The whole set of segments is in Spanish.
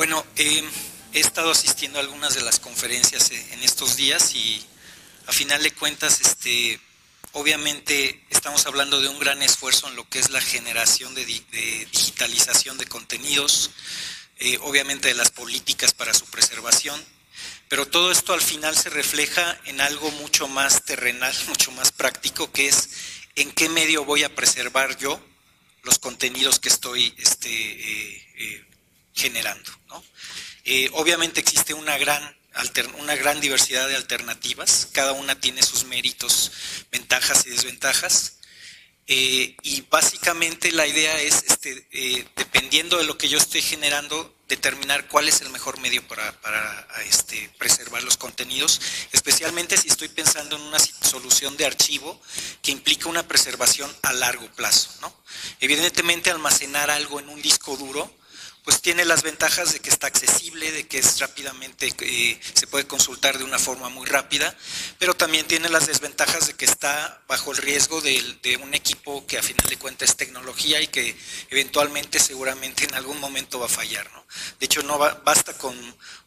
Bueno, he estado asistiendo a algunas de las conferencias en estos días y a final de cuentas, obviamente estamos hablando de un gran esfuerzo en lo que es la generación de digitalización de contenidos, obviamente de las políticas para su preservación, pero todo esto al final se refleja en algo mucho más terrenal, mucho más práctico, que es en qué medio voy a preservar yo los contenidos que estoy generando, ¿no? Obviamente existe una gran diversidad de alternativas, cada una tiene sus méritos, ventajas y desventajas, y básicamente la idea es, dependiendo de lo que yo esté generando, determinar cuál es el mejor medio para preservar los contenidos, especialmente si estoy pensando en una solución de archivo que implica una preservación a largo plazo, ¿no? Evidentemente, almacenar algo en un disco duro pues tiene las ventajas de que está accesible, de que es rápidamente, se puede consultar de una forma muy rápida, pero también tiene las desventajas de que está bajo el riesgo de un equipo que a final de cuentas es tecnología y que eventualmente, seguramente en algún momento va a fallar, ¿no? De hecho, basta con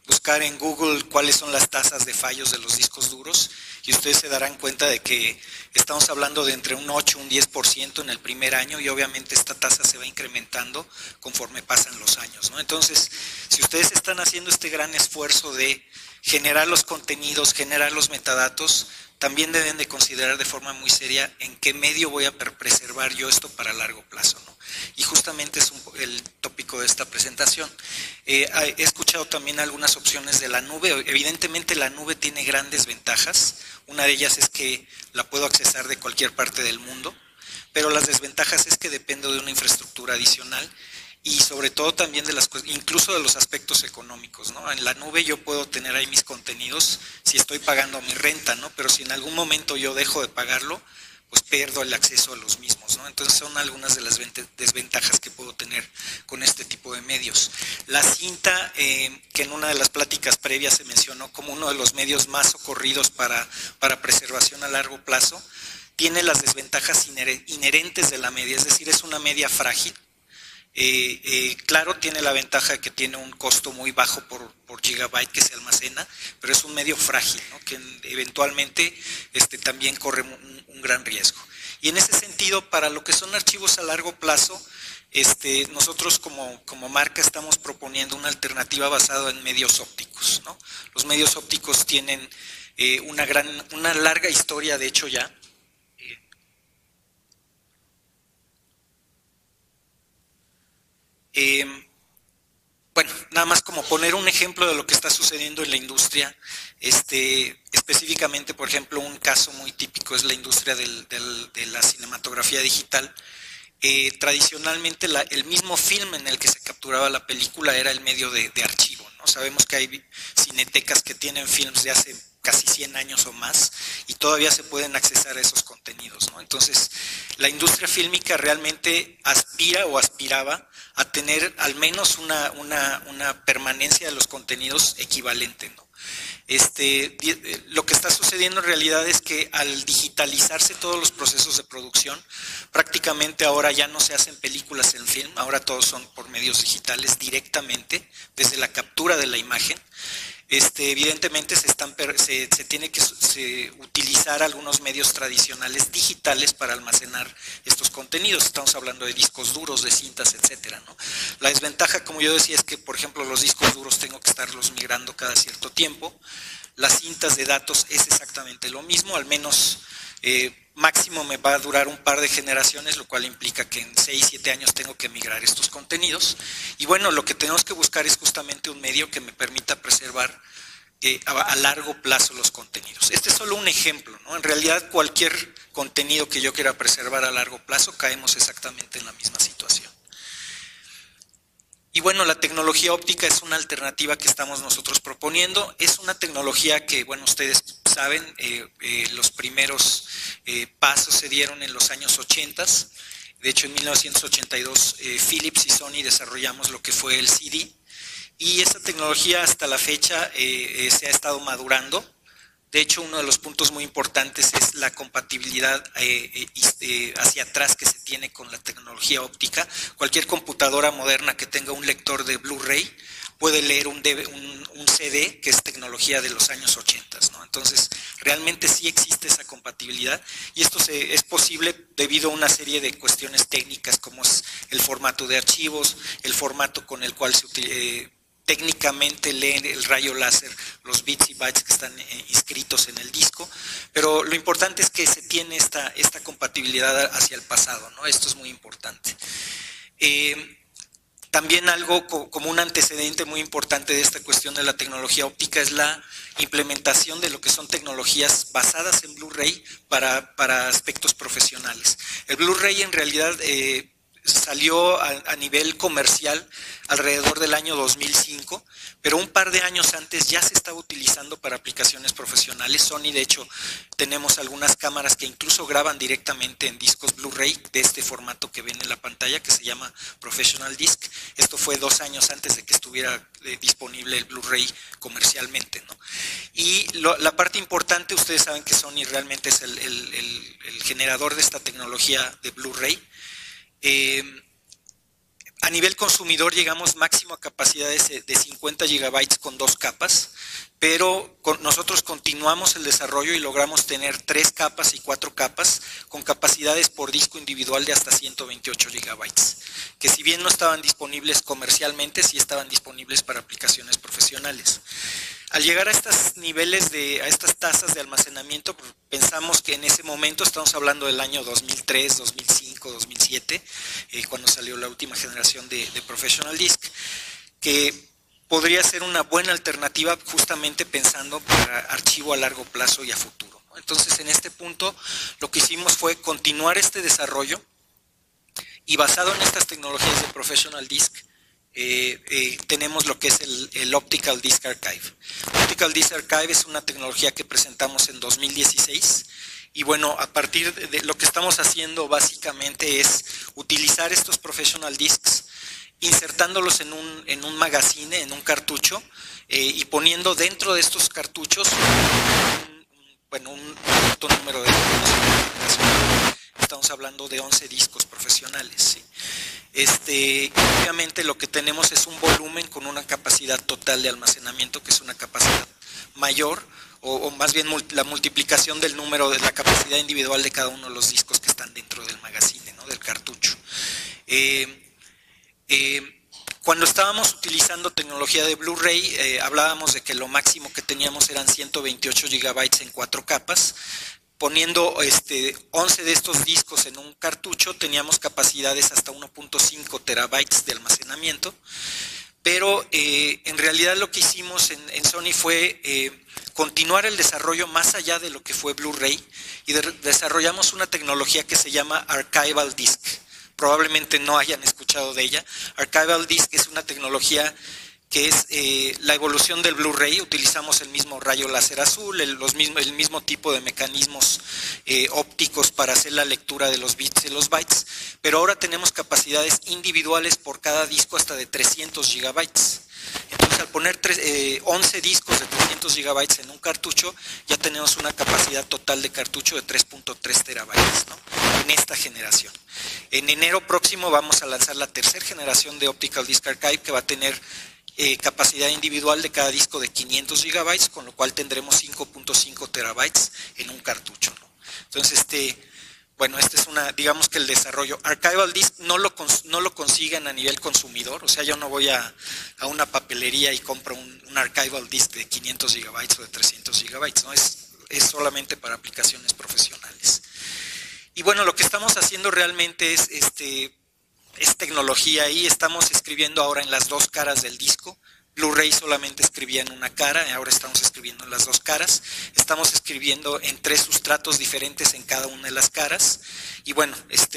buscar en Google cuáles son las tasas de fallos de los discos duros y ustedes se darán cuenta de que estamos hablando de entre un 8 y un 10% en el primer año y obviamente esta tasa se va incrementando conforme pasan los años, ¿no? Entonces, si ustedes están haciendo este gran esfuerzo de generar los contenidos, generar los metadatos, también deben de considerar de forma muy seria en qué medio voy a preservar yo esto para largo plazo, ¿no? Y justamente es el tópico de esta presentación. He escuchado también algunas opciones de la nube. Evidentemente la nube tiene grandes ventajas. Una de ellas es que la puedo accesar de cualquier parte del mundo, pero las desventajas es que dependo de una infraestructura adicional y sobre todo también incluso de los aspectos económicos, ¿no? En la nube yo puedo tener ahí mis contenidos si estoy pagando mi renta, ¿no? Pero si en algún momento yo dejo de pagarlo, pues pierdo el acceso a los mismos, ¿no? Entonces son algunas de las desventajas que puedo tener con este tipo de medios. La cinta, que en una de las pláticas previas se mencionó como uno de los medios más socorridos para preservación a largo plazo, tiene las desventajas inherentes de la media, es decir, es una media frágil. Claro, tiene la ventaja de que tiene un costo muy bajo por gigabyte que se almacena, pero es un medio frágil, ¿no? Que eventualmente también corre un gran riesgo. Y en ese sentido, para lo que son archivos a largo plazo, nosotros como marca estamos proponiendo una alternativa basada en medios ópticos, ¿no? Los medios ópticos tienen una larga historia, de hecho ya. Bueno, nada más como poner un ejemplo de lo que está sucediendo en la industria, específicamente, por ejemplo, un caso muy típico es la industria de la cinematografía digital. Tradicionalmente el mismo film en el que se capturaba la película era el medio de archivo, ¿no? Sabemos que hay cinetecas que tienen films de hace casi 100 años o más y todavía se pueden accesar a esos contenidos, ¿no? Entonces, la industria fílmica realmente aspira o aspiraba a tener al menos una permanencia de los contenidos equivalente, ¿no? Lo que está sucediendo en realidad es que al digitalizarse todos los procesos de producción, prácticamente ahora ya no se hacen películas en film, ahora todos son por medios digitales directamente, desde la captura de la imagen. Evidentemente se tiene que utilizar algunos medios tradicionales digitales para almacenar estos contenidos. Estamos hablando de discos duros, de cintas, etcétera, ¿no? La desventaja, como yo decía, es que, por ejemplo, los discos duros tengo que estarlos migrando cada cierto tiempo. Las cintas de datos es exactamente lo mismo, al menos máximo me va a durar un par de generaciones, lo cual implica que en 6, 7 años tengo que migrar estos contenidos. Y bueno, lo que tenemos que buscar es justamente un medio que me permita preservar a largo plazo los contenidos. Este es solo un ejemplo, ¿no? En realidad cualquier contenido que yo quiera preservar a largo plazo caemos exactamente en la misma situación. Y bueno, la tecnología óptica es una alternativa que estamos nosotros proponiendo. Es una tecnología que, bueno, ustedes saben, los primeros pasos se dieron en los años 80. De hecho, en 1982 Philips y Sony desarrollamos lo que fue el CD. Y esta tecnología hasta la fecha se ha estado madurando. De hecho, uno de los puntos muy importantes es la compatibilidad hacia atrás que se tiene con la tecnología óptica. Cualquier computadora moderna que tenga un lector de Blu-ray puede leer un CD, que es tecnología de los años 80, ¿no? Entonces, realmente sí existe esa compatibilidad y esto es posible debido a una serie de cuestiones técnicas como es el formato de archivos, el formato con el cual se técnicamente leen el rayo láser los bits y bytes que están inscritos en el disco, pero lo importante es que se tiene esta compatibilidad hacia el pasado, ¿no? Esto es muy importante. También algo como un antecedente muy importante de esta cuestión de la tecnología óptica es la implementación de lo que son tecnologías basadas en Blu-ray para aspectos profesionales. El Blu-ray en realidad salió a nivel comercial alrededor del año 2005, pero un par de años antes ya se estaba utilizando para aplicaciones profesionales. Sony, de hecho, tenemos algunas cámaras que incluso graban directamente en discos Blu-ray de este formato que ven en la pantalla, que se llama Professional Disc. Esto fue 2 años antes de que estuviera disponible el Blu-ray comercialmente, ¿no? Y la parte importante, ustedes saben que Sony realmente es el generador de esta tecnología de Blu-ray. A nivel consumidor llegamos máximo a capacidades de 50 gigabytes con 2 capas, pero nosotros continuamos el desarrollo y logramos tener 3 capas y 4 capas con capacidades por disco individual de hasta 128 gigabytes, que si bien no estaban disponibles comercialmente, sí estaban disponibles para aplicaciones profesionales. Al llegar a estos niveles, a estas tasas de almacenamiento, pensamos que en ese momento, estamos hablando del año 2003, 2005, 2007, cuando salió la última generación de Professional Disc, que podría ser una buena alternativa justamente pensando para archivo a largo plazo y a futuro. Entonces, en este punto, lo que hicimos fue continuar este desarrollo y basado en estas tecnologías de Professional Disc, tenemos lo que es el Optical Disc Archive. Optical Disc Archive es una tecnología que presentamos en 2016 y bueno, a partir de lo que estamos haciendo básicamente es utilizar estos Professional Discs, insertándolos en un magazine, en un cartucho, y poniendo dentro de estos cartuchos un alto número de discos. Estamos hablando de 11 discos profesionales, ¿sí? Obviamente lo que tenemos es un volumen con una capacidad total de almacenamiento que es una capacidad mayor o más bien la multiplicación del número de la capacidad individual de cada uno de los discos que están dentro del magazine, ¿no? Del cartucho. Cuando estábamos utilizando tecnología de Blu-ray, hablábamos de que lo máximo que teníamos eran 128 gigabytes en 4 capas. Poniendo 11 de estos discos en un cartucho, teníamos capacidades hasta 1.5 terabytes de almacenamiento, pero en realidad lo que hicimos en Sony fue continuar el desarrollo más allá de lo que fue Blu-ray y desarrollamos una tecnología que se llama Archival Disc. Probablemente no hayan escuchado de ella. Archival Disc es una tecnología que es la evolución del Blu-ray. Utilizamos el mismo rayo láser azul, el mismo tipo de mecanismos ópticos para hacer la lectura de los bits y los bytes, pero ahora tenemos capacidades individuales por cada disco hasta de 300 gigabytes. Entonces, al poner 11 discos de 300 gigabytes en un cartucho, ya tenemos una capacidad total de cartucho de 3.3 terabytes, ¿no? En esta generación. En enero próximo vamos a lanzar la tercera generación de Optical Disc Archive, que va a tener capacidad individual de cada disco de 500 gigabytes, con lo cual tendremos 5.5 terabytes en un cartucho, ¿no? Entonces, bueno, este es digamos que el desarrollo. Archival Disc no lo consigan a nivel consumidor, o sea, yo no voy a una papelería y compro un Archival Disc de 500 gigabytes o de 300 gigabytes, ¿no? Es solamente para aplicaciones profesionales. Y bueno, lo que estamos haciendo realmente es tecnología y estamos escribiendo ahora en las 2 caras del disco. Blu-ray solamente escribía en una cara, ahora estamos escribiendo en las 2 caras. Estamos escribiendo en 3 sustratos diferentes en cada una de las caras. Y bueno,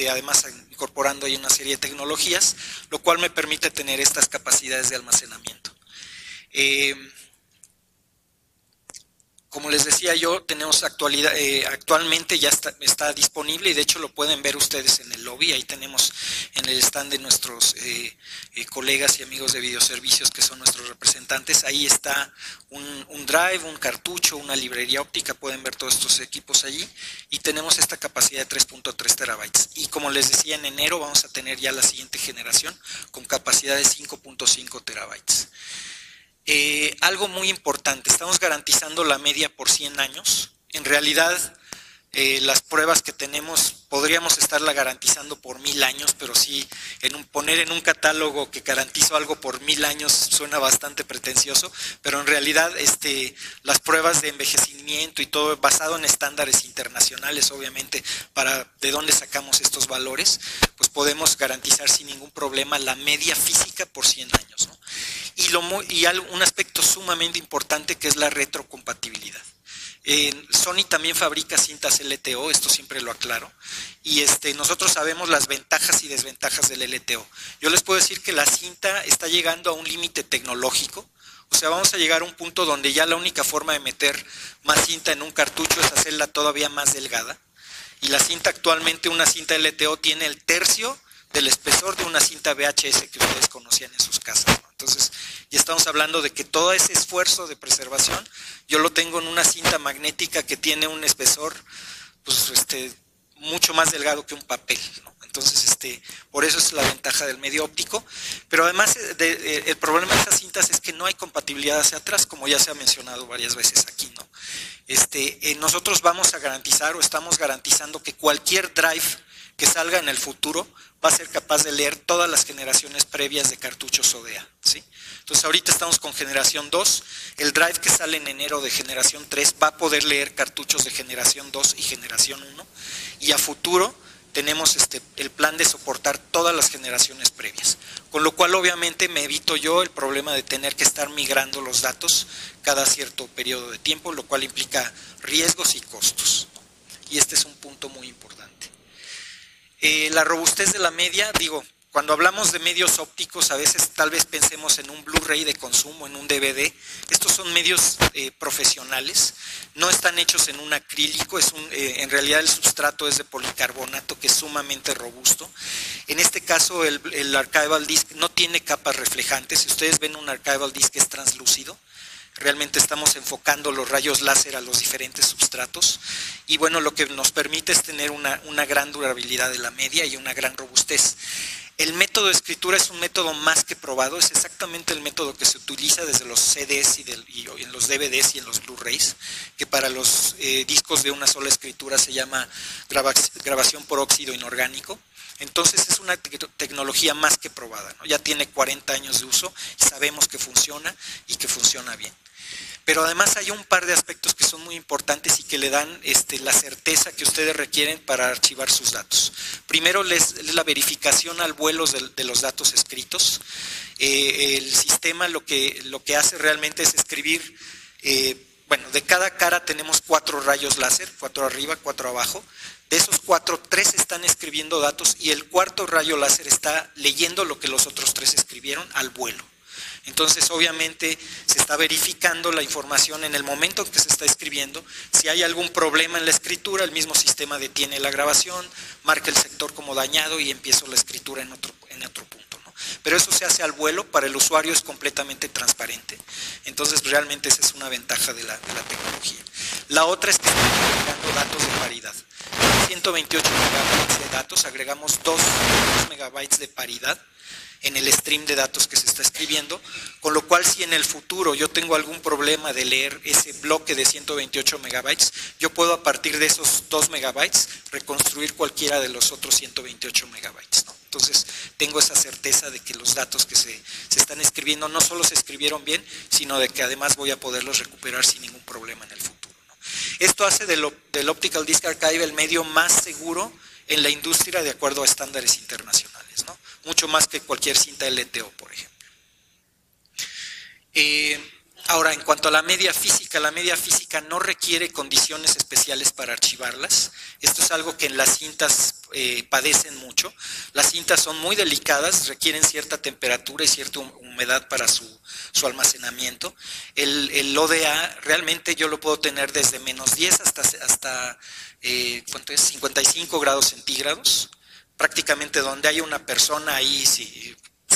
además incorporando ahí una serie de tecnologías, lo cual me permite tener estas capacidades de almacenamiento. Como les decía yo, tenemos actualmente ya está disponible y de hecho lo pueden ver ustedes en el lobby. Ahí tenemos en el stand de nuestros colegas y amigos de videoservicios que son nuestros representantes. Ahí está un drive, un cartucho, una librería óptica. Pueden ver todos estos equipos allí y tenemos esta capacidad de 3.3 terabytes. Y como les decía, en enero vamos a tener ya la siguiente generación con capacidad de 5.5 terabytes. Algo muy importante, estamos garantizando la media por 100 años. En realidad, las pruebas que tenemos podríamos estarla garantizando por 1000 años, pero sí, poner en un catálogo que garantizo algo por 1000 años suena bastante pretencioso, pero en realidad las pruebas de envejecimiento y todo basado en estándares internacionales, obviamente, de dónde sacamos estos valores, pues podemos garantizar sin ningún problema la media física por 100 años, ¿no? Y un aspecto sumamente importante que es la retrocompatibilidad. Sony también fabrica cintas LTO, esto siempre lo aclaro, y nosotros sabemos las ventajas y desventajas del LTO. Yo les puedo decir que la cinta está llegando a un límite tecnológico, o sea, vamos a llegar a un punto donde ya la única forma de meter más cinta en un cartucho es hacerla todavía más delgada, y la cinta actualmente, una cinta LTO tiene el tercio del espesor de una cinta VHS que ustedes conocían en sus casas, ¿no? Entonces, ya estamos hablando de que todo ese esfuerzo de preservación, yo lo tengo en una cinta magnética que tiene un espesor, pues, mucho más delgado que un papel, ¿no? Entonces, por eso es la ventaja del medio óptico. Pero además, el problema de estas cintas es que no hay compatibilidad hacia atrás, como ya se ha mencionado varias veces aquí, ¿no? Nosotros vamos a garantizar o estamos garantizando que cualquier drive que salga en el futuro va a ser capaz de leer todas las generaciones previas de cartuchos ODA, ¿sí? Entonces ahorita estamos con generación 2, el drive que sale en enero de generación 3 va a poder leer cartuchos de generación 2 y generación 1, y a futuro tenemos el plan de soportar todas las generaciones previas, con lo cual obviamente me evito yo el problema de tener que estar migrando los datos cada cierto periodo de tiempo, lo cual implica riesgos y costos, ¿no? Y este es un punto muy importante. La robustez de la media, cuando hablamos de medios ópticos, a veces tal vez pensemos en un Blu-ray de consumo, en un DVD. Estos son medios profesionales, no están hechos en un acrílico, en realidad el sustrato es de policarbonato que es sumamente robusto. En este caso el Archival Disc no tiene capas reflejantes, si ustedes ven un Archival Disc es translúcido. Realmente estamos enfocando los rayos láser a los diferentes substratos y bueno, lo que nos permite es tener una gran durabilidad de la media y una gran robustez. El método de escritura es un método más que probado, es exactamente el método que se utiliza desde los CDs y en los DVDs y en los Blu-rays, que para los discos de una sola escritura se llama grabación por óxido inorgánico. Entonces es una tecnología más que probada, ¿no? Ya tiene 40 años de uso, sabemos que funciona y que funciona bien. Pero además hay un par de aspectos que son muy importantes y que le dan la certeza que ustedes requieren para archivar sus datos. Primero es la verificación al vuelo de los datos escritos. El sistema lo que hace realmente es escribir, de cada cara tenemos 4 rayos láser, 4 arriba, 4 abajo. De esos 4, 3 están escribiendo datos y el cuarto rayo láser está leyendo lo que los otros 3 escribieron al vuelo. Entonces, obviamente, se está verificando la información en el momento en que se está escribiendo. Si hay algún problema en la escritura, el mismo sistema detiene la grabación, marca el sector como dañado y empiezo la escritura en otro punto, ¿no? Pero eso se hace al vuelo, para el usuario es completamente transparente. Entonces, realmente esa es una ventaja de la tecnología. La otra es que estamos agregando datos de paridad. En 128 megabytes de datos agregamos 2 megabytes de paridad en el stream de datos que se está escribiendo, con lo cual si en el futuro yo tengo algún problema de leer ese bloque de 128 megabytes, yo puedo a partir de esos 2 megabytes reconstruir cualquiera de los otros 128 megabytes, ¿no? Entonces tengo esa certeza de que los datos que se están escribiendo no solo se escribieron bien, sino de que además voy a poderlos recuperar sin ningún problema en el futuro, ¿no? Esto hace del Optical Disc Archive el medio más seguro en la industria de acuerdo a estándares internacionales, ¿no? Mucho más que cualquier cinta LTO, por ejemplo. Ahora, en cuanto a la media física no requiere condiciones especiales para archivarlas. Esto es algo que en las cintas padecen mucho. Las cintas son muy delicadas, requieren cierta temperatura y cierta humedad para su su almacenamiento. El ODA realmente yo lo puedo tener desde -10 hasta ¿cuánto es? 55 grados centígrados. Prácticamente donde hay una persona ahí, si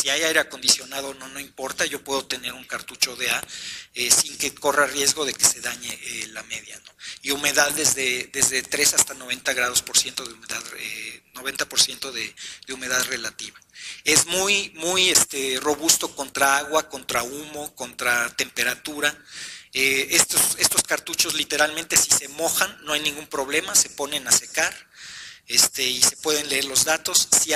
hay aire acondicionado no importa, yo puedo tener un cartucho ODA sin que corra riesgo de que se dañe la media, ¿no? Y humedad desde 3 hasta 90 grados por ciento de humedad, 90% de humedad relativa. Es muy robusto contra agua, contra humo, contra temperatura. Estos cartuchos literalmente si se mojan no hay ningún problema, se ponen a secar. Y se pueden leer los datos. Si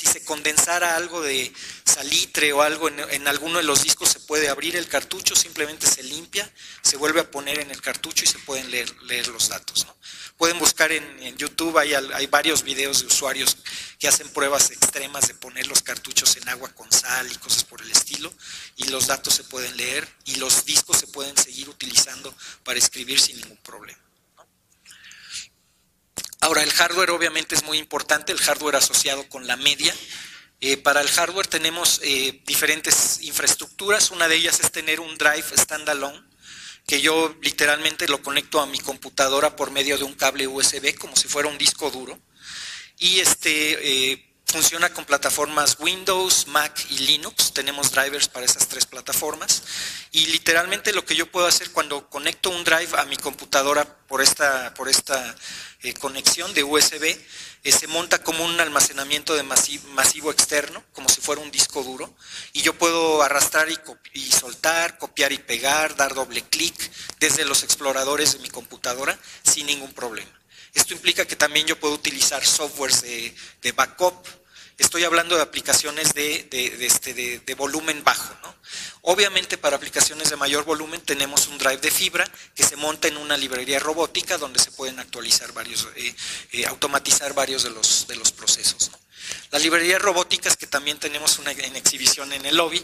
se condensara algo de salitre o algo en alguno de los discos, se puede abrir el cartucho, simplemente se limpia, se vuelve a poner en el cartucho y se pueden leer los datos, ¿no? Pueden buscar en YouTube, hay varios videos de usuarios que hacen pruebas extremas de poner los cartuchos en agua con sal y cosas por el estilo, y los datos se pueden leer y los discos se pueden seguir utilizando para escribir sin ningún problema. Ahora, el hardware obviamente es muy importante, el hardware asociado con la media. Para el hardware tenemos diferentes infraestructuras. Una de ellas es tener un drive standalone, que yo literalmente lo conecto a mi computadora por medio de un cable USB, como si fuera un disco duro. Y funciona con plataformas Windows, Mac y Linux. Tenemos drivers para esas tres plataformas. Y literalmente lo que yo puedo hacer cuando conecto un drive a mi computadora por esta conexión de USB, se monta como un almacenamiento de masivo externo, como si fuera un disco duro, y yo puedo arrastrar y soltar, copiar y pegar, dar doble clic desde los exploradores de mi computadora sin ningún problema. Esto implica que también yo puedo utilizar softwares de backup. Estoy hablando de aplicaciones de volumen bajo, ¿no? Obviamente para aplicaciones de mayor volumen tenemos un drive de fibra que se monta en una librería robótica donde se pueden automatizar varios de los procesos, ¿no? Las librerías robóticas, que también tenemos una en exhibición en el lobby,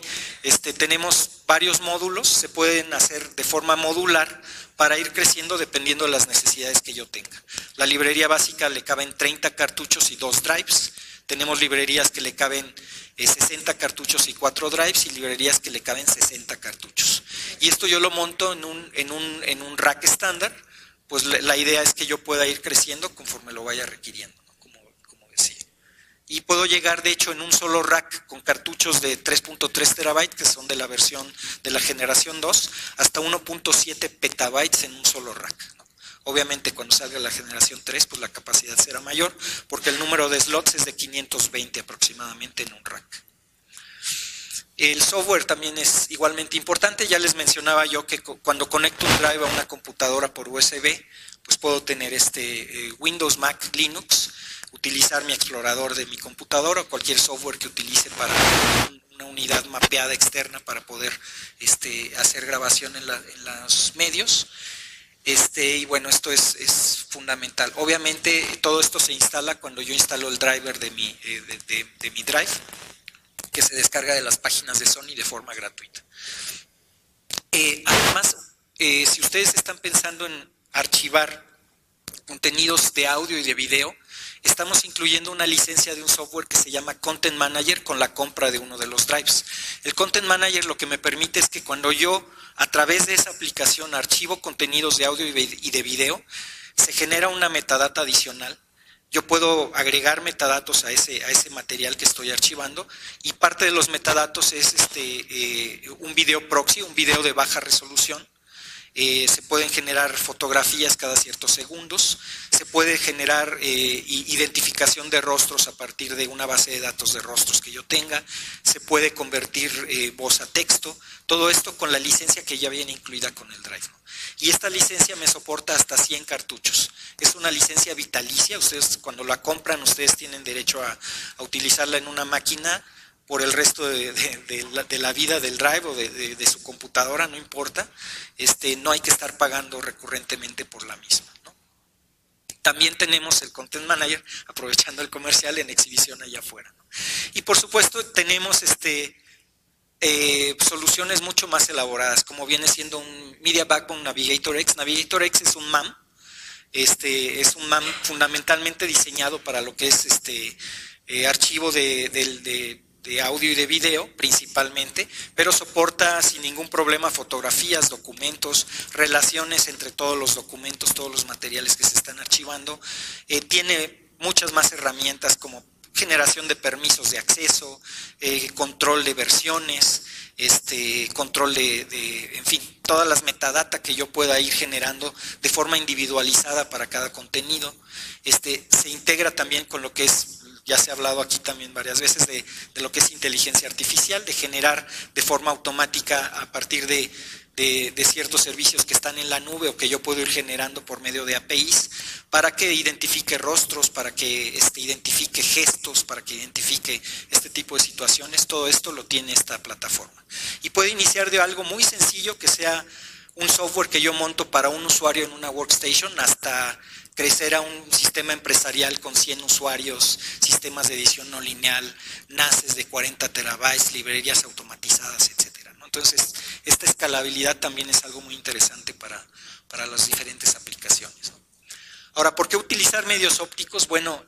tenemos varios módulos, se pueden hacer de forma modular para ir creciendo dependiendo de las necesidades que yo tenga. La librería básica le caben 30 cartuchos y 2 drives. Tenemos librerías que le caben 60 cartuchos y 4 drives, y librerías que le caben 60 cartuchos. Y esto yo lo monto en un rack estándar, pues la idea es que yo pueda ir creciendo conforme lo vaya requiriendo, ¿no? Como decía. Y puedo llegar, de hecho, en un solo rack con cartuchos de 3.3 terabytes, que son de la versión de la generación 2, hasta 1.7 petabytes en un solo rack, ¿no? Obviamente cuando salga la generación 3, pues la capacidad será mayor, porque el número de slots es de 520 aproximadamente en un rack. El software también es igualmente importante. Ya les mencionaba yo que cuando conecto un drive a una computadora por USB, pues puedo tener Windows, Mac, Linux, utilizar mi explorador de mi computadora o cualquier software que utilice para una unidad mapeada externa para poder hacer grabación en los medios. Y bueno, esto es fundamental. Obviamente todo esto se instala cuando yo instalo el driver de mi drive, que se descarga de las páginas de Sony de forma gratuita. Además, si ustedes están pensando en archivar contenidos de audio y de video, estamos incluyendo una licencia de un software que se llama Content Manager con la compra de uno de los drives. El Content Manager lo que me permite es que cuando yo a través de esa aplicación archivo contenidos de audio y de video, se genera una metadata adicional. Yo puedo agregar metadatos a ese material que estoy archivando, y parte de los metadatos es un video proxy, un video de baja resolución. Se pueden generar fotografías cada ciertos segundos, se puede generar identificación de rostros a partir de una base de datos de rostros que yo tenga, se puede convertir voz a texto, todo esto con la licencia que ya viene incluida con el drive, ¿no? Y esta licencia me soporta hasta 100 cartuchos. Es una licencia vitalicia. Ustedes cuando la compran, ustedes tienen derecho a utilizarla en una máquina por el resto de la vida del drive o de su computadora, no importa. No hay que estar pagando recurrentemente por la misma, ¿no? También tenemos el Content Manager, aprovechando el comercial, en exhibición allá afuera, ¿no? Y por supuesto tenemos soluciones mucho más elaboradas, como viene siendo un Media Backbone Navigator X. Navigator X es un MAM, es un MAM fundamentalmente diseñado para lo que es archivo de de audio y de video principalmente, pero soporta sin ningún problema fotografías, documentos, relaciones entre todos los documentos, todos los materiales que se están archivando. Tiene muchas más herramientas como generación de permisos de acceso, control de versiones, control en fin, todas las metadata que yo pueda ir generando de forma individualizada para cada contenido. Se integra también con lo que es, ya se ha hablado aquí también varias veces, de lo que es inteligencia artificial, de generar de forma automática a partir de ciertos servicios que están en la nube o que yo puedo ir generando por medio de APIs, para que identifique rostros, para que identifique gestos, para que identifique este tipo de situaciones. Todo esto lo tiene esta plataforma. Y puede iniciar de algo muy sencillo, que sea un software que yo monto para un usuario en una workstation, hasta crecer a un sistema empresarial con 100 usuarios, sistemas de edición no lineal, NASes de 40 terabytes, librerías automatizadas, etcétera, ¿no? Entonces, esta escalabilidad también es algo muy interesante para las diferentes aplicaciones, ¿no? Ahora, ¿por qué utilizar medios ópticos? Bueno,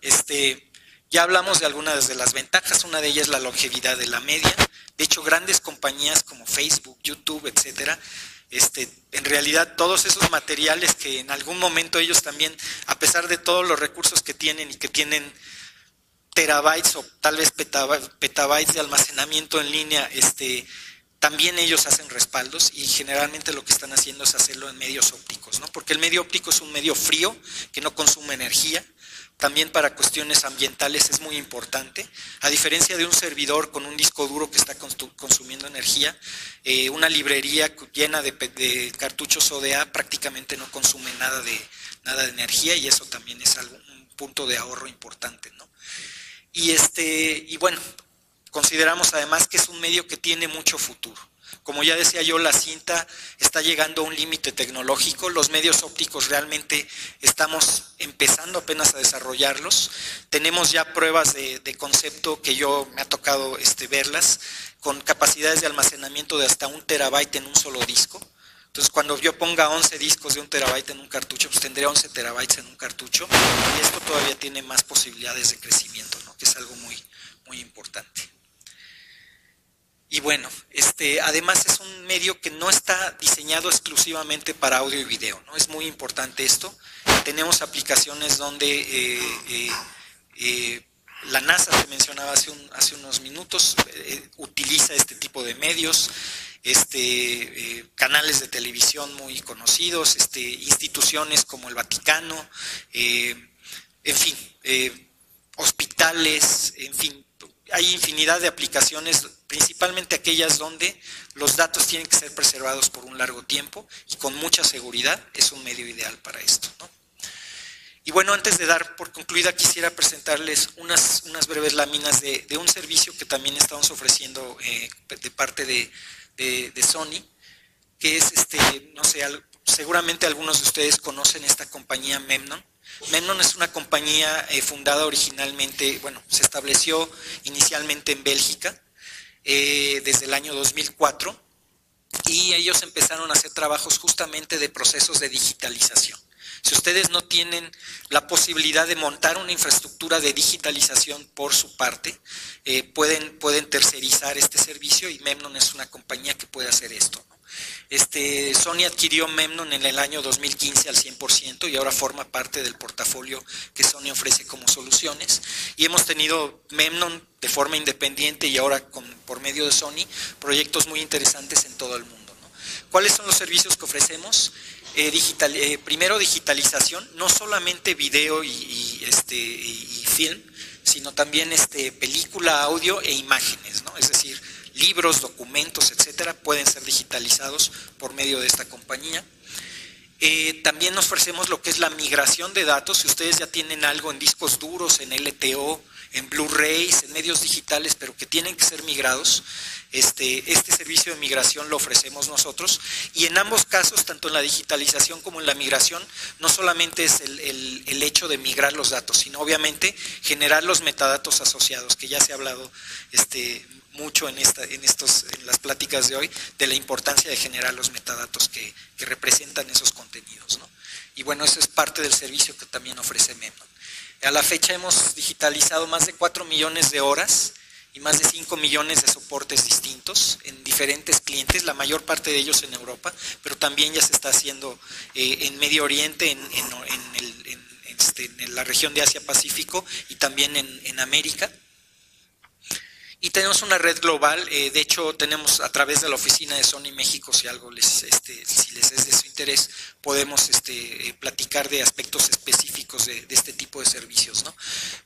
ya hablamos de algunas de las ventajas. Una de ellas es la longevidad de la media. De hecho, grandes compañías como Facebook, YouTube, etcétera, en realidad todos esos materiales que en algún momento ellos también, a pesar de todos los recursos que tienen y que tienen terabytes o tal vez petabytes de almacenamiento en línea, también ellos hacen respaldos, y generalmente lo que están haciendo es hacerlo en medios ópticos, ¿no? Porque el medio óptico es un medio frío que no consume energía. También para cuestiones ambientales es muy importante. A diferencia de un servidor con un disco duro que está consumiendo energía, una librería llena de cartuchos ODA prácticamente no consume nada de energía, y eso también es un punto de ahorro importante, ¿no? Y bueno, consideramos además que es un medio que tiene mucho futuro. Como ya decía yo, la cinta está llegando a un límite tecnológico. Los medios ópticos realmente estamos empezando apenas a desarrollarlos. Tenemos ya pruebas de concepto que me ha tocado verlas, con capacidades de almacenamiento de hasta 1 terabyte en un solo disco. Entonces, cuando yo ponga 11 discos de 1 terabyte en un cartucho, pues tendría 11 terabytes en un cartucho, y esto todavía tiene más posibilidades de crecimiento, ¿no? Que es algo muy, muy importante. Y bueno, además es un medio que no está diseñado exclusivamente para audio y video, ¿no? Es muy importante esto. Tenemos aplicaciones donde la NASA, se mencionaba hace unos minutos, utiliza este tipo de medios, canales de televisión muy conocidos, instituciones como el Vaticano, en fin, hospitales, en fin. Hay infinidad de aplicaciones, principalmente aquellas donde los datos tienen que ser preservados por un largo tiempo y con mucha seguridad. Es un medio ideal para esto, ¿no? Y bueno, antes de dar por concluida, quisiera presentarles unas breves láminas de un servicio que también estamos ofreciendo de parte de Sony, que es, no sé, seguramente algunos de ustedes conocen esta compañía Memnon. Memnon es una compañía fundada originalmente, bueno, se estableció inicialmente en Bélgica desde el año 2004, y ellos empezaron a hacer trabajos justamente de procesos de digitalización. Si ustedes no tienen la posibilidad de montar una infraestructura de digitalización por su parte, pueden tercerizar este servicio, y Memnon es una compañía que puede hacer esto, ¿no? Sony adquirió Memnon en el año 2015 al 100%, y ahora forma parte del portafolio que Sony ofrece como soluciones, y hemos tenido Memnon de forma independiente y ahora por medio de Sony proyectos muy interesantes en todo el mundo, ¿no? ¿Cuáles son los servicios que ofrecemos? Primero, digitalización, no solamente video y film, sino también película, audio e imágenes, ¿no? Es decir, libros, documentos, etcétera, pueden ser digitalizados por medio de esta compañía. También nos ofrecemos lo que es la migración de datos. Si ustedes ya tienen algo en discos duros, en LTO, en Blu-rays, en medios digitales, pero que tienen que ser migrados, este servicio de migración lo ofrecemos nosotros. Y en ambos casos, tanto en la digitalización como en la migración, no solamente es el hecho de migrar los datos, sino obviamente generar los metadatos asociados, que ya se ha hablado mucho en las pláticas de hoy, de la importancia de generar los metadatos que representan esos contenidos, ¿no? Y bueno, eso es parte del servicio que también ofrece Memnon. A la fecha hemos digitalizado más de 4 millones de horas y más de 5 millones de soportes distintos en diferentes clientes, la mayor parte de ellos en Europa, pero también ya se está haciendo en Medio Oriente, en la región de Asia-Pacífico y también en América. Y tenemos una red global, de hecho tenemos a través de la oficina de Sony México, si algo si les es de su interés, podemos platicar de aspectos específicos de este tipo de servicios, ¿no?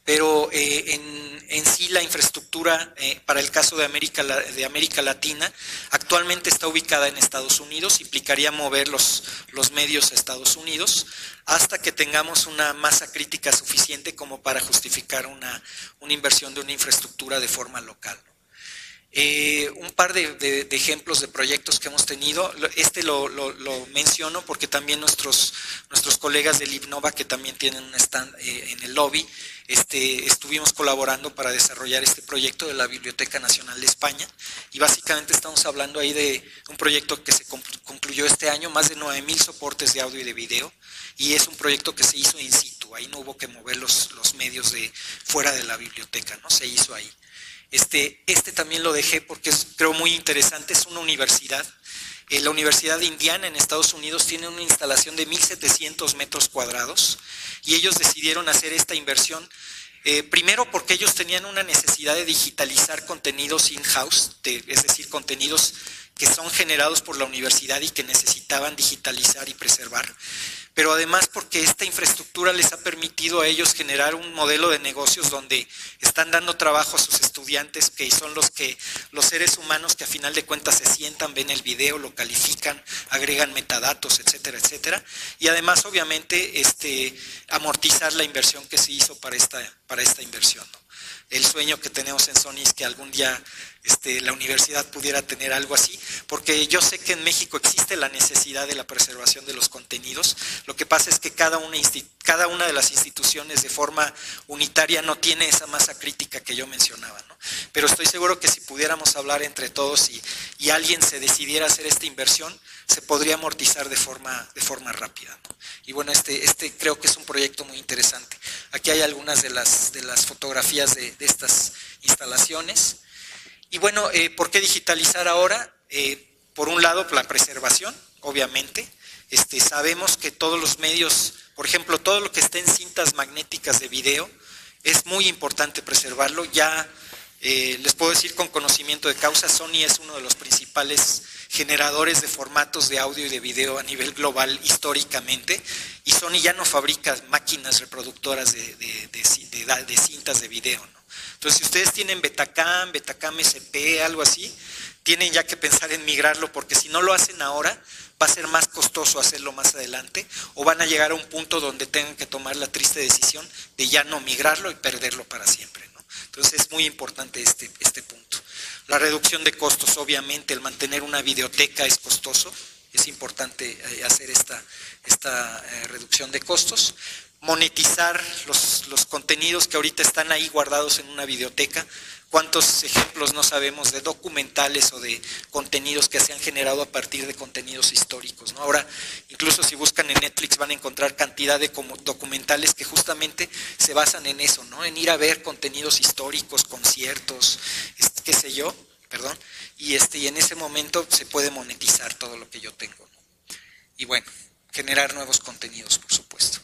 Pero en sí la infraestructura para el caso de América Latina actualmente está ubicada en Estados Unidos, implicaría mover los medios a Estados Unidos hasta que tengamos una masa crítica suficiente como para justificar una inversión de una infraestructura de forma local. Un par de ejemplos de proyectos que hemos tenido, lo menciono porque también nuestros colegas del IBNOVA, que también tienen un stand en el lobby, estuvimos colaborando para desarrollar este proyecto de la Biblioteca Nacional de España, y básicamente estamos hablando ahí de un proyecto que se concluyó este año, más de 9,000 soportes de audio y de video, y es un proyecto que se hizo in situ, ahí no hubo que mover los medios de fuera de la biblioteca, ¿no? Se hizo ahí. También lo dejé porque creo muy interesante, es una universidad. La Universidad de Indiana en Estados Unidos tiene una instalación de 1,700 metros cuadrados y ellos decidieron hacer esta inversión, primero porque ellos tenían una necesidad de digitalizar contenidos in-house, es decir, contenidos que son generados por la universidad y que necesitaban digitalizar y preservar, pero además porque esta infraestructura les ha permitido a ellos generar un modelo de negocios donde están dando trabajo a sus estudiantes, que son los seres humanos que a final de cuentas se sientan, ven el video, lo califican, agregan metadatos, etcétera, etcétera, y además obviamente amortizar la inversión que se hizo para esta inversión, ¿no? El sueño que tenemos en Sony es que algún día la universidad pudiera tener algo así, porque yo sé que en México existe la necesidad de la preservación de los contenidos. Lo que pasa es que cada una de las instituciones de forma unitaria no tiene esa masa crítica que yo mencionaba, ¿no? Pero estoy seguro que si pudiéramos hablar entre todos y alguien se decidiera hacer esta inversión, se podría amortizar de forma rápida, ¿no? Y bueno, creo que es un proyecto muy interesante. Aquí hay algunas de las fotografías de estas instalaciones. Y bueno, ¿por qué digitalizar ahora? Por un lado, la preservación, obviamente. Sabemos que todos los medios, por ejemplo, todo lo que esté en cintas magnéticas de video, es muy importante preservarlo. Ya les puedo decir con conocimiento de causa, Sony es uno de los principales generadores de formatos de audio y de video a nivel global históricamente, y Sony ya no fabrica máquinas reproductoras de cintas de video, ¿no? Entonces, si ustedes tienen Betacam SP, algo así, tienen ya que pensar en migrarlo, porque si no lo hacen ahora, va a ser más costoso hacerlo más adelante, o van a llegar a un punto donde tengan que tomar la triste decisión de ya no migrarlo y perderlo para siempre, ¿no? Entonces es muy importante este punto. La reducción de costos, obviamente, el mantener una videoteca es costoso, es importante hacer esta reducción de costos. Monetizar los contenidos que ahorita están ahí guardados en una videoteca. ¿Cuántos ejemplos no sabemos de documentales o de contenidos que se han generado a partir de contenidos históricos, ¿no? Ahora, incluso si buscan en Netflix van a encontrar cantidad de documentales que justamente se basan en eso, ¿no? En ir a ver contenidos históricos, conciertos, qué sé yo, perdón, y en ese momento se puede monetizar todo lo que yo tengo, ¿no? Y bueno, generar nuevos contenidos, por supuesto.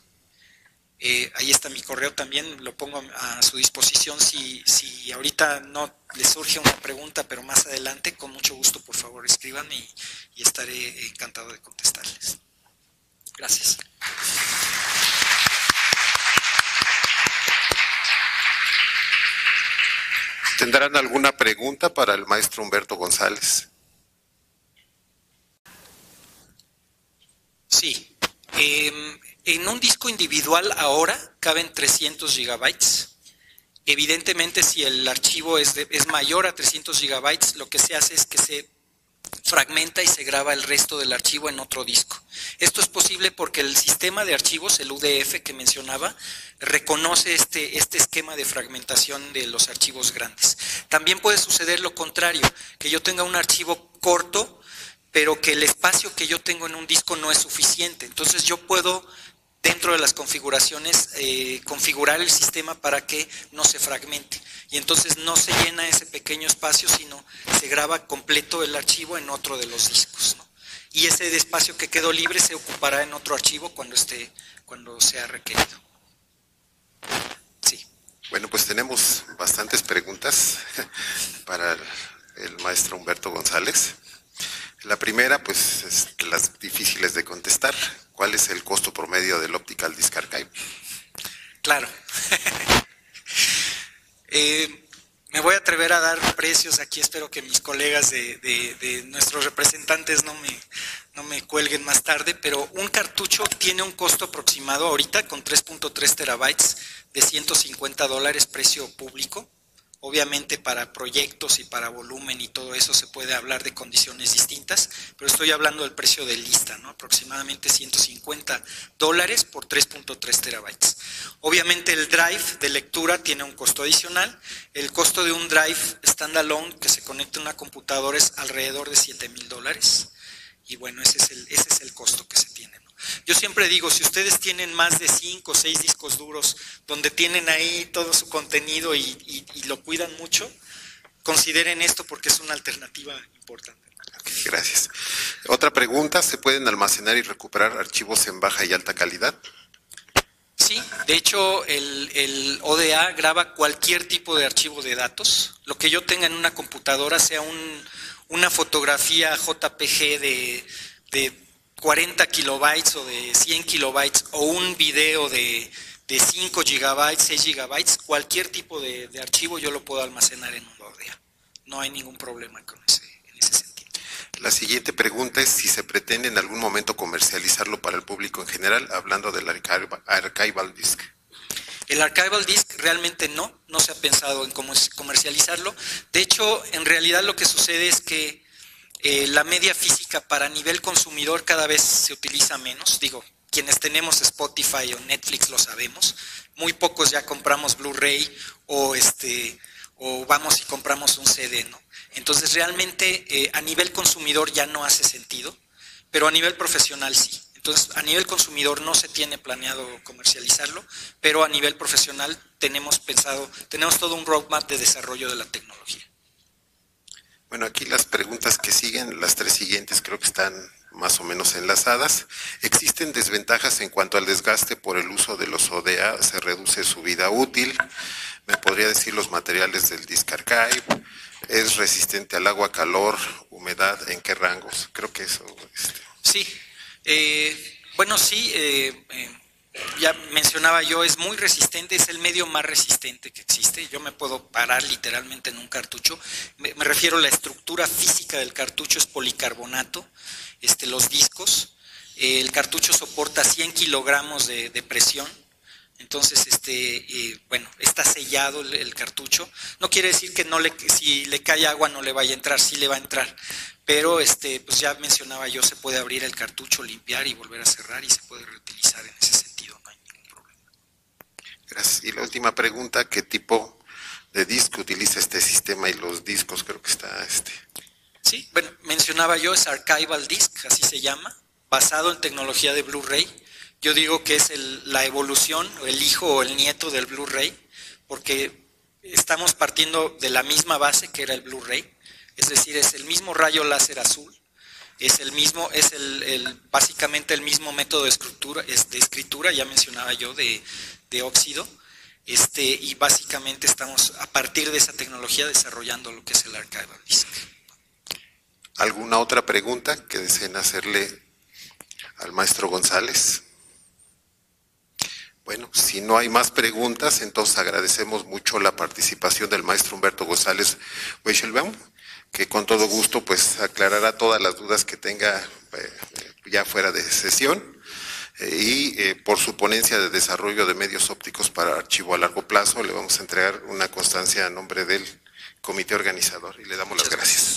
Ahí está mi correo también, lo pongo a su disposición si ahorita no les surge una pregunta, pero más adelante, con mucho gusto, por favor, escríbanme y estaré encantado de contestarles. Gracias. ¿Tendrán alguna pregunta para el maestro Humberto González? Sí. En un disco individual ahora caben 300 gigabytes. Evidentemente, si el archivo es mayor a 300 gigabytes, lo que se hace es que se fragmenta y se graba el resto del archivo en otro disco. Esto es posible porque el sistema de archivos, el UDF que mencionaba, reconoce este esquema de fragmentación de los archivos grandes. También puede suceder lo contrario, que yo tenga un archivo corto, pero que el espacio que yo tengo en un disco no es suficiente. Entonces yo puedo dentro de las configuraciones, configurar el sistema para que no se fragmente. Y entonces no se llena ese pequeño espacio, sino se graba completo el archivo en otro de los discos, ¿no? Y ese espacio que quedó libre se ocupará en otro archivo cuando sea requerido. Sí. Bueno, pues tenemos bastantes preguntas para el maestro Humberto González. La primera, pues, es las difíciles de contestar. ¿Cuál es el costo promedio del Optical Disc Archive? Claro. Me voy a atrever a dar precios aquí, espero que mis colegas de nuestros representantes no me cuelguen más tarde, pero un cartucho tiene un costo aproximado ahorita con 3.3 terabytes de $150 precio público. Obviamente para proyectos y para volumen y todo eso se puede hablar de condiciones distintas, pero estoy hablando del precio de lista, ¿no? Aproximadamente $150 por 3.3 terabytes. Obviamente el drive de lectura tiene un costo adicional. El costo de un drive standalone que se conecta a una computadora es alrededor de $7,000. Y bueno, ese es el costo que se tiene, ¿no? Yo siempre digo, si ustedes tienen más de 5 o 6 discos duros donde tienen ahí todo su contenido y lo cuidan mucho, consideren esto porque es una alternativa importante. Okay, gracias. Otra pregunta, ¿se pueden almacenar y recuperar archivos en baja y alta calidad? Sí, de hecho el ODA graba cualquier tipo de archivo de datos. Lo que yo tenga en una computadora, sea una fotografía JPG de 40 kilobytes o de 100 kilobytes o un video de 5 gigabytes, 6 gigabytes, cualquier tipo de archivo yo lo puedo almacenar en un ODA. No hay ningún problema en ese sentido. La siguiente pregunta es si se pretende en algún momento comercializarlo para el público en general, hablando del Archival Disc. El Archival Disc realmente no se ha pensado en cómo comercializarlo. De hecho, en realidad lo que sucede es que la media física para nivel consumidor cada vez se utiliza menos. Digo, quienes tenemos Spotify o Netflix lo sabemos. Muy pocos ya compramos Blu-ray o vamos y compramos un CD, ¿no? Entonces realmente a nivel consumidor ya no hace sentido, pero a nivel profesional sí. Entonces a nivel consumidor no se tiene planeado comercializarlo, pero a nivel profesional tenemos todo un roadmap de desarrollo de la tecnología. Bueno, aquí las preguntas que siguen, las tres siguientes creo que están más o menos enlazadas. ¿Existen desventajas en cuanto al desgaste por el uso de los ODA? ¿Se reduce su vida útil? ¿Me podría decir los materiales del Disc Archive? ¿Es resistente al agua, calor, humedad? ¿En qué rangos? Creo que eso... Sí, bueno, sí, ya mencionaba yo, es muy resistente, es el medio más resistente que existe. Yo me puedo parar literalmente en un cartucho. Me refiero a la estructura física del cartucho, es policarbonato. Los discos, el cartucho soporta 100 kilogramos de presión. Entonces, bueno, está sellado el cartucho. No quiere decir que si le cae agua no le vaya a entrar, sí le va a entrar. Pero, pues ya mencionaba yo, se puede abrir el cartucho, limpiar y volver a cerrar y se puede reutilizar en ese sentido, no hay ningún problema. Gracias. Y la última pregunta, ¿qué tipo de disco utiliza este sistema y los discos? Creo que está Sí, bueno, mencionaba yo, es Archival Disc, así se llama, basado en tecnología de Blu-ray. Yo digo que es la evolución, el hijo o el nieto del Blu-ray, porque estamos partiendo de la misma base que era el Blu-ray, es decir, es el mismo rayo láser azul, es básicamente el mismo método de escritura, ya mencionaba yo, de óxido, y básicamente estamos a partir de esa tecnología desarrollando lo que es el Archival Disc. ¿Alguna otra pregunta que deseen hacerle al maestro González? Bueno, si no hay más preguntas, entonces agradecemos mucho la participación del maestro Humberto González Weichelbaum, que con todo gusto pues aclarará todas las dudas que tenga ya fuera de sesión, y por su ponencia de desarrollo de medios ópticos para archivo a largo plazo le vamos a entregar una constancia a nombre del comité organizador y le damos las gracias.